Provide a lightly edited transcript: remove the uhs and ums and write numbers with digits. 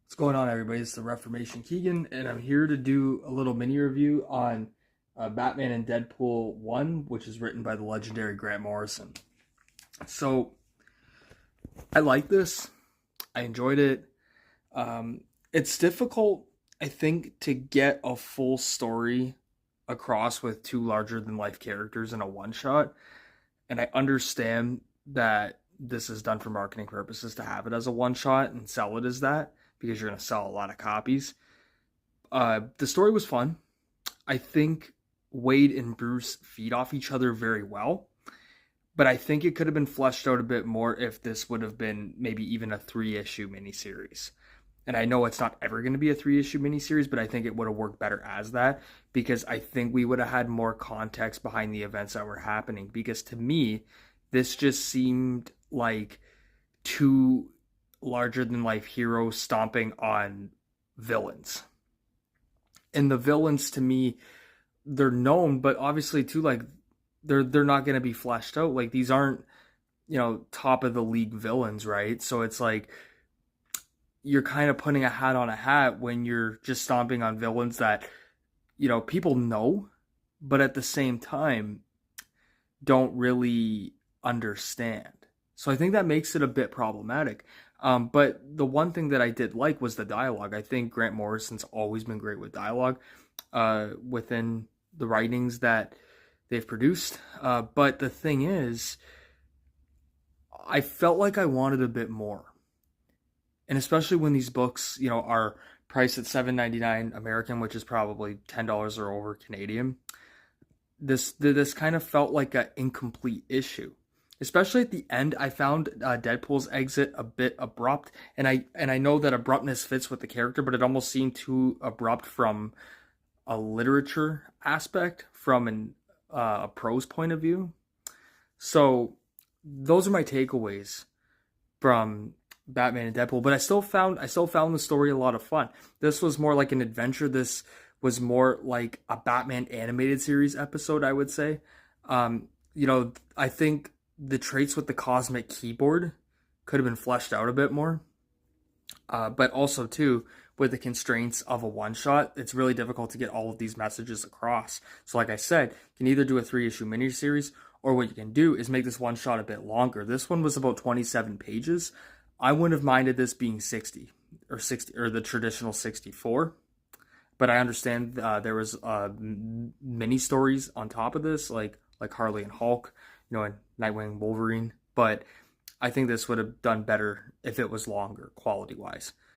What's going on, everybody? It's the Reformation Keegan, and I'm here to do a little mini review on Batman and Deadpool 1, which is written by the legendary Grant Morrison. So, I like this. I enjoyed it. It's difficult, I think, to get a full story across with two larger than life characters in a one shot. And I understand that this is done for marketing purposes to have it as a one shot and sell it as that because you're going to sell a lot of copies. The story was fun. I think Wade and Bruce feed off each other very well, but I think it could have been fleshed out a bit more if this would have been maybe even a 3-issue miniseries. And I know it's not ever going to be a 3-issue miniseries, but I think it would have worked better as that because I think we would have had more context behind the events that were happening. Because to me, this just seemed like two larger than life heroes stomping on villains. And the villains to me, they're known, but obviously too, like they're not going to be fleshed out. Like these aren't, top of the league villains, right? So it's like you're kind of putting a hat on a hat when you're just stomping on villains that, people know, but at the same time don't really understand. So I think that makes it a bit problematic. But the one thing that I did like was the dialogue. I think Grant Morrison's always been great with dialogue within the writings that they've produced. But the thing is, I felt like I wanted a bit more. And especially when these books, are priced at $7.99 American, which is probably $10 or over Canadian. This kind of felt like an incomplete issue. Especially at the end, I found Deadpool's exit a bit abrupt, and I know that abruptness fits with the character, but it almost seemed too abrupt from a literature aspect, from a prose point of view. So those are my takeaways from Batman and Deadpool, but I still found the story a lot of fun. This was more like an adventure. This was more like a Batman animated series episode, I would say. I think the traits with the cosmic keyboard could have been fleshed out a bit more. But also too, with the constraints of a one shot, it's really difficult to get all of these messages across. So like I said, you can either do a 3-issue miniseries, or what you can do is make this one shot a bit longer. This one was about 27 pages. I wouldn't have minded this being 60 or the traditional 64, but I understand there was mini stories on top of this, like Harley and Hulk, and Nightwing, Wolverine. But I think this would have done better if it was longer, quality wise.